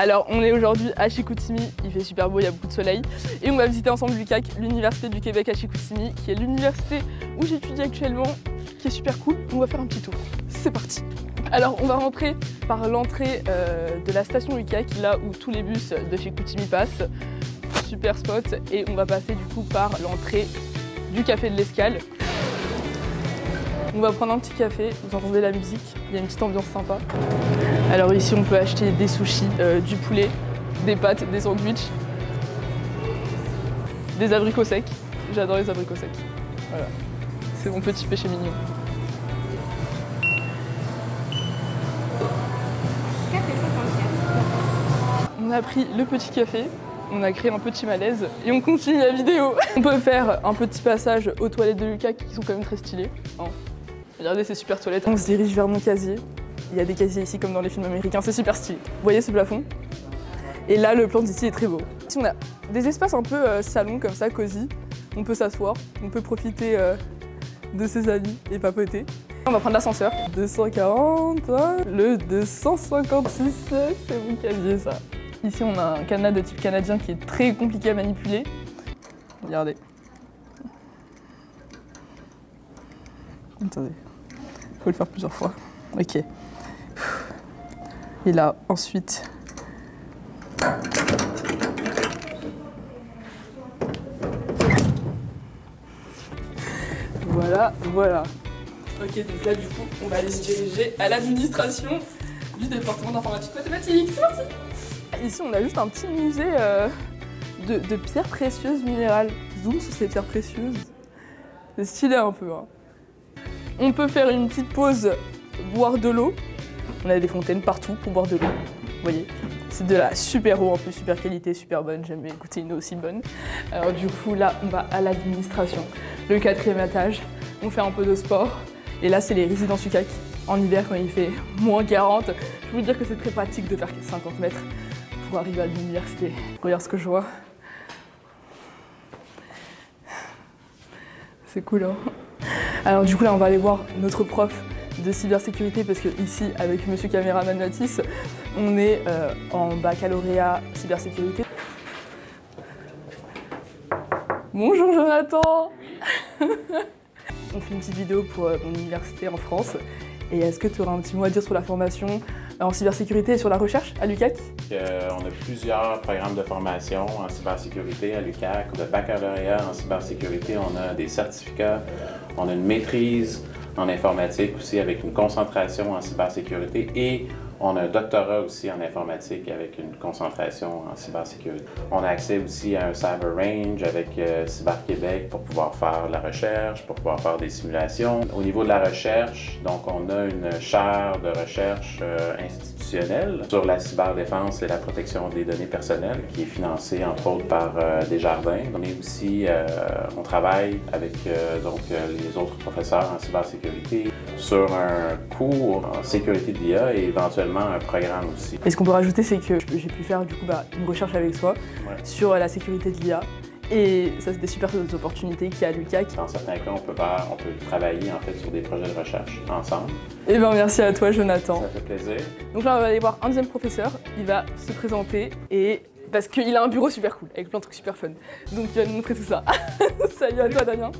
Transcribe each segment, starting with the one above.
Alors on est aujourd'hui à Chicoutimi, il fait super beau, il y a beaucoup de soleil. Et on va visiter ensemble l'UQAC, l'Université du Québec à Chicoutimi, qui est l'université où j'étudie actuellement, qui est super cool. On va faire un petit tour. C'est parti. Alors on va rentrer par l'entrée de la station UQAC, là où tous les bus de Chicoutimi passent. Super spot. Et on va passer du coup par l'entrée du café de l'Escale. On va prendre un petit café, vous entendez la musique, il y a une petite ambiance sympa. Alors ici on peut acheter des sushis, du poulet, des pâtes, des sandwichs, des abricots secs. J'adore les abricots secs. Voilà, c'est mon petit péché mignon. On a pris le petit café, on a créé un petit malaise et on continue la vidéo. On peut faire un petit passage aux toilettes de l'UQAC qui sont quand même très stylées. Hein. Regardez ces super toilettes. On se dirige vers mon casier. Il y a des casiers ici comme dans les films américains, c'est super stylé. Vous voyez ce plafond? Et là, le plan d'ici est très beau. Ici, on a des espaces un peu salon comme ça, cosy. On peut s'asseoir, on peut profiter de ses amis et papoter. On va prendre l'ascenseur. 240, hein, le 256, c'est mon casier ça. Ici, on a un cadenas de type canadien qui est très compliqué à manipuler. Regardez. Attendez, il faut le faire plusieurs fois. Ok. Et là, ensuite... Voilà, voilà. Ok, donc là, du coup, on va aller se diriger à l'administration du département d'informatique mathématiques. C'est parti! Ici, on a juste un petit musée de pierres précieuses minérales. Zoom sur ces pierres précieuses. C'est stylé un peu, hein. On peut faire une petite pause, boire de l'eau. On a des fontaines partout pour boire de l'eau. Vous voyez, c'est de la super eau en plus, super qualité, super bonne. J'aime bien goûter une eau aussi bonne. Alors du coup, là, on va à l'administration. Le 4e étage, on fait un peu de sport. Et là, c'est les résidences UQAC. En hiver, quand il fait moins 40, je peux vous dire que c'est très pratique de faire 50 mètres pour arriver à l'université. Regarde ce que je vois. C'est cool, hein? Alors du coup là on va aller voir notre prof de cybersécurité parce que ici avec monsieur caméraman Matisse on est en baccalauréat cybersécurité. Bonjour Jonathan. On fait une petite vidéo pour mon université en France et est-ce que tu auras un petit mot à dire sur la formation en cybersécurité et sur la recherche à l'UQAC? On a plusieurs programmes de formation en cybersécurité à l'UQAC. De baccalauréat en cybersécurité, on a des certificats, on a une maîtrise en informatique aussi avec une concentration en cybersécurité et on a un doctorat aussi en informatique avec une concentration en cybersécurité. On a accès aussi à un Cyber Range avec Cyber Québec pour pouvoir faire de la recherche, pour pouvoir faire des simulations. Au niveau de la recherche, donc on a une chaire de recherche institutionnelle sur la cyberdéfense et la protection des données personnelles qui est financée entre autres par Desjardins. On est aussi, on travaille avec les autres professeurs en cybersécurité sur un cours en sécurité de l'IA et éventuellement un programme aussi. Et ce qu'on peut rajouter, c'est que j'ai pu faire du coup une recherche avec toi sur la sécurité de l'IA. Et ça, c'est des super opportunités qu'il y a à l'UQAC. Dans certains cas, on peut travailler en fait sur des projets de recherche ensemble. Et bien merci à toi, Jonathan. Ça fait plaisir. Donc là, on va aller voir un deuxième professeur. Il va se présenter et parce qu'il a un bureau super cool avec plein de trucs super fun. Donc il va nous montrer tout ça. Salut à toi, Damien.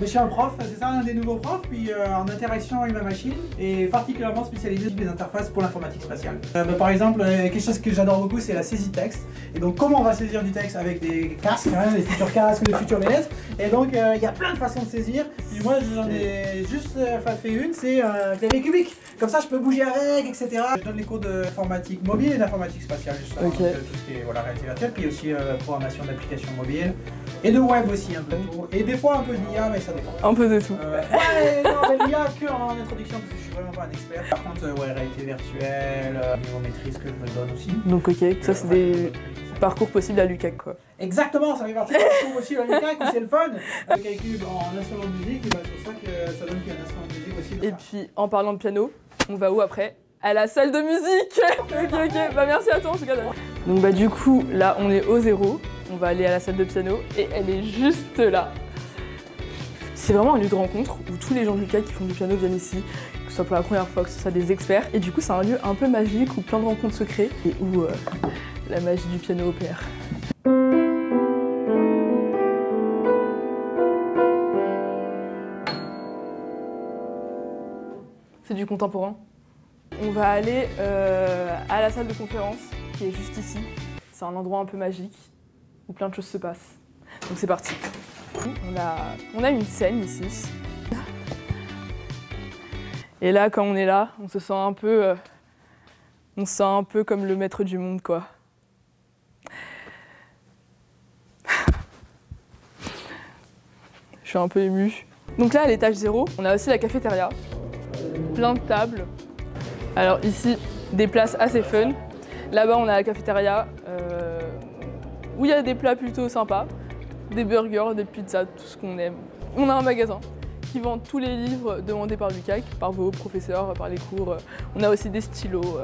Je suis un prof, c'est ça, un des nouveaux profs, puis en interaction humain-machine et particulièrement spécialisé dans les interfaces pour l'informatique spatiale. Par exemple, quelque chose que j'adore beaucoup, c'est la saisie texte. Et donc, comment on va saisir du texte avec des casques, hein, des futurs casques, des futurs lunettes. Et donc, il y a plein de façons de saisir. Et moi, j'en ai juste fait une, c'est clavier cubique. Comme ça, je peux bouger avec, etc. Je donne les cours d'informatique mobile et d'informatique spatiale, justement. Okay. Donc, tout ce qui est réalité virtuelle, puis aussi programmation d'applications mobiles. Et de web aussi un peu de tout. Et des fois un peu d'IA, mais ça dépend. Un peu de tout. Ouais, non, mais l'IA que en introduction parce que je suis vraiment pas un expert. Par contre, réalité virtuelle, niveau maîtrise que je me donne aussi. Donc ok, ça c'est des parcours possibles à l'UQAC quoi. Exactement, ça fait partie des parcours aussi à l'UQAC où c'est le fun. Le calcul en instrument de musique, c'est pour ça que ça donne qu'il y a un instrument de musique aussi. Et puis en parlant de piano, on va où après? À la salle de musique. Ok, bah merci à toi en tout cas. Donc bah du coup, là on est au 0. On va aller à la salle de piano et elle est juste là. C'est vraiment un lieu de rencontre où tous les gens de l'UQAC qui font du piano viennent ici, que ce soit pour la première fois, que ce soit des experts. Et du coup, c'est un lieu un peu magique où plein de rencontres se créent et où la magie du piano opère. C'est du contemporain. On va aller à la salle de conférence qui est juste ici. C'est un endroit un peu magique où plein de choses se passent. Donc c'est parti. On a une scène ici. Et là, quand on est là, on se sent un peu comme le maître du monde, quoi. Je suis un peu émue. Donc là, à l'étage 0, on a aussi la cafétéria. Plein de tables. Alors ici, des places assez fun. Là-bas, on a la cafétéria où il y a des plats plutôt sympas. Des burgers, des pizzas, tout ce qu'on aime. On a un magasin qui vend tous les livres demandés par l'UCAC, par vos professeurs, par les cours. On a aussi des stylos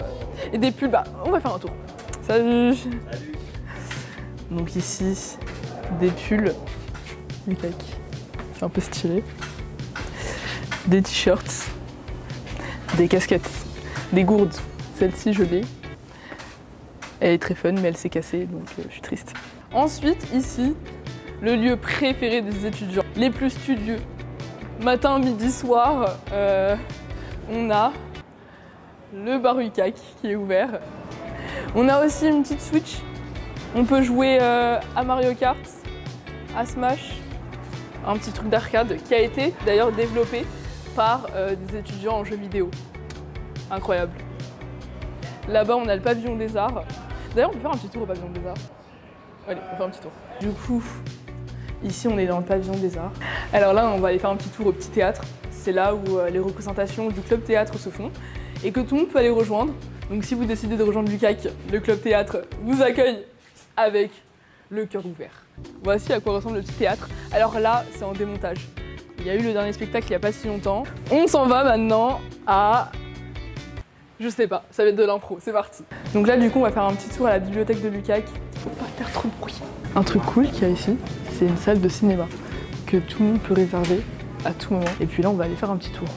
et des pulls. Bah, on va faire un tour. Salut. Salut. Donc ici, des pulls l'UCAC. C'est un peu stylé. Des t-shirts, des casquettes, des gourdes. Celle-ci, je l'ai. Elle est très fun, mais elle s'est cassée, donc je suis triste. Ensuite, ici, le lieu préféré des étudiants, les plus studieux. Matin, midi, soir, on a le bar UCAC qui est ouvert. On a aussi une petite Switch. On peut jouer à Mario Kart, à Smash, un petit truc d'arcade qui a été d'ailleurs développé par des étudiants en jeux vidéo. Incroyable. Là-bas, on a le pavillon des arts. D'ailleurs, on peut faire un petit tour au pavillon des arts. Allez, on fait un petit tour. Du coup, ici, on est dans le pavillon des arts. Alors là, on va aller faire un petit tour au petit théâtre. C'est là où les représentations du club théâtre se font et que tout le monde peut aller rejoindre. Donc si vous décidez de rejoindre l'UCAC, le club théâtre vous accueille avec le cœur ouvert. Voici à quoi ressemble le petit théâtre. Alors là, c'est en démontage. Il y a eu le dernier spectacle il n'y a pas si longtemps. On s'en va maintenant à... Je sais pas, ça va être de l'impro, c'est parti. Donc là, du coup, on va faire un petit tour à la bibliothèque de l'UCAC. Il faut pas faire trop de bruit. Un truc cool qu'il y a ici, c'est une salle de cinéma que tout le monde peut réserver à tout moment. Et puis là, on va aller faire un petit tour.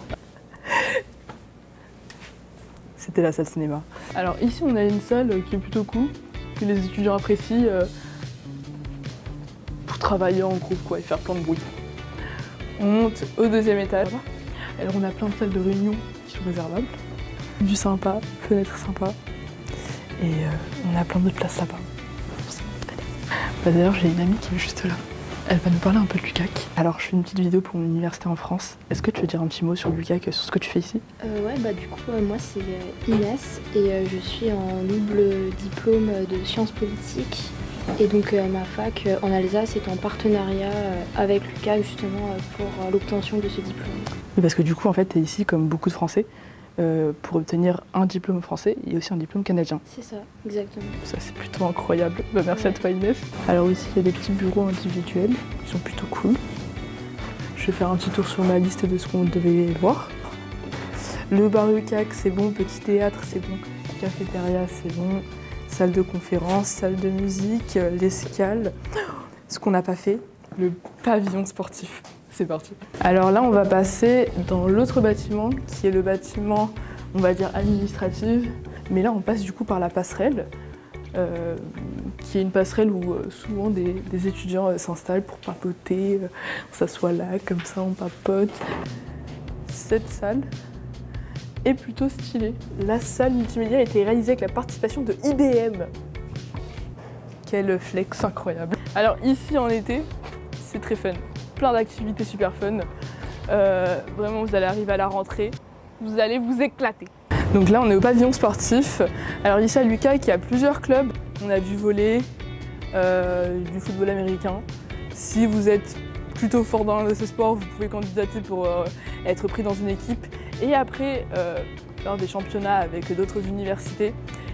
C'était la salle cinéma. Alors ici, on a une salle qui est plutôt cool, que les étudiants apprécient pour travailler en groupe, quoi, et faire plein de bruit. On monte au deuxième étage. Alors on a plein de salles de réunion qui sont réservables. Du sympa, fenêtre sympa. Et on a plein d'autres places là-bas. D'ailleurs, j'ai une amie qui est juste là. Elle va nous parler un peu de l'UCAC. Alors, je fais une petite vidéo pour mon université en France. Est-ce que tu veux dire un petit mot sur l'UCAC, sur ce que tu fais ici? Ouais, bah du coup, moi c'est Inès et je suis en double diplôme de sciences politiques. Et donc ma fac en Alsace est en partenariat avec l'UCAC justement pour l'obtention de ce diplôme. Oui, parce que du coup, en fait, tu es ici comme beaucoup de Français. Pour obtenir un diplôme français et aussi un diplôme canadien. C'est ça, exactement. Ça, c'est plutôt incroyable. Bah, merci à toi, Inès. Alors ici, il y a des petits bureaux individuels qui sont plutôt cool. Je vais faire un petit tour sur ma liste de ce qu'on devait voir. Le bar UCAC, c'est bon. Petit théâtre, c'est bon. Cafétéria, c'est bon. Salle de conférence, salle de musique, l'escale. Ce qu'on n'a pas fait, le pavillon sportif. C'est parti. Alors là, on va passer dans l'autre bâtiment, qui est le bâtiment, on va dire, administratif. Mais là, on passe du coup par la passerelle, qui est une passerelle où souvent des étudiants s'installent pour papoter. On s'assoit là, comme ça, on papote. Cette salle est plutôt stylée. La salle multimédia a été réalisée avec la participation de IBM. Quel flex incroyable. Alors ici, en été, c'est très fun. Plein d'activités super fun. Vraiment, vous allez arriver à la rentrée, vous allez vous éclater. Donc là, on est au pavillon sportif. Alors ici à l'UCAC, il y a plusieurs clubs. On a du volley, du football américain. Si vous êtes plutôt fort dans l'un de ces sports, vous pouvez candidater pour être pris dans une équipe. Et après, faire des championnats avec d'autres universités.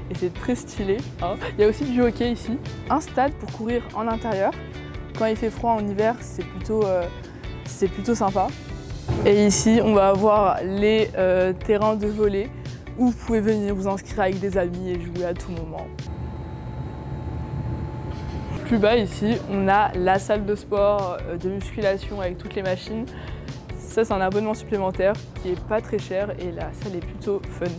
Et c'est très stylé. Hein. Il y a aussi du hockey ici. Un stade pour courir en intérieur. Quand il fait froid en hiver, c'est plutôt sympa. Et ici, on va avoir les terrains de volley où vous pouvez venir vous inscrire avec des amis et jouer à tout moment. Plus bas ici, on a la salle de sport, de musculation avec toutes les machines. Ça c'est un abonnement supplémentaire qui est pas très cher et la salle est plutôt fun.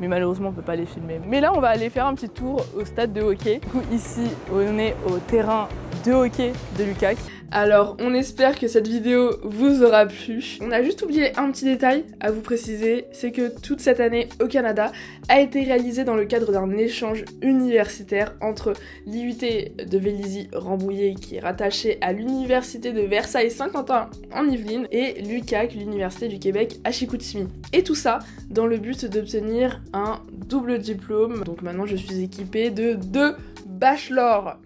Mais malheureusement on peut pas les filmer. Mais là on va aller faire un petit tour au stade de hockey. Du coup ici on est au terrain de hockey de l'UQAC. Alors on espère que cette vidéo vous aura plu. On a juste oublié un petit détail à vous préciser, c'est que toute cette année au Canada a été réalisée dans le cadre d'un échange universitaire entre l'IUT de Vélizy-Rambouillet qui est rattachée à l'université de Versailles-Saint-Quentin en Yvelines et l'UQAC, l'université du Québec à Chicoutimi. Et tout ça dans le but d'obtenir un double diplôme. Donc maintenant je suis équipée de 2 bachelors.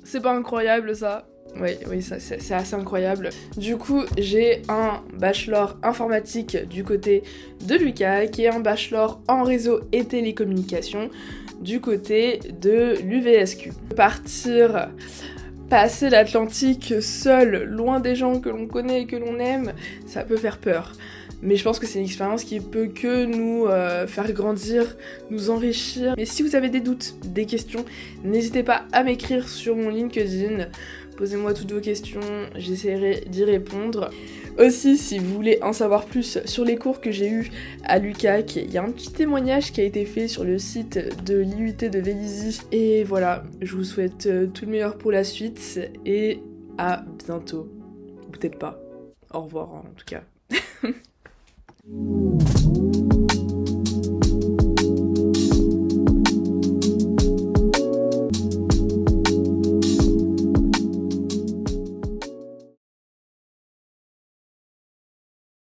C'est pas incroyable ça? Oui, ça c'est assez incroyable. Du coup, j'ai un bachelor informatique du côté de l'UQAC et un bachelor en réseau et télécommunications du côté de l'UVSQ. Passer l'Atlantique seul, loin des gens que l'on connaît et que l'on aime, ça peut faire peur. Mais je pense que c'est une expérience qui peut que nous faire grandir, nous enrichir. Mais si vous avez des doutes, des questions, n'hésitez pas à m'écrire sur mon LinkedIn. Posez-moi toutes vos questions, j'essaierai d'y répondre. Aussi, si vous voulez en savoir plus sur les cours que j'ai eus à l'UQAC, il y a un petit témoignage qui a été fait sur le site de l'IUT de Vélizy. Et voilà, je vous souhaite tout le meilleur pour la suite et à bientôt. Ou peut-être pas. Au revoir en tout cas.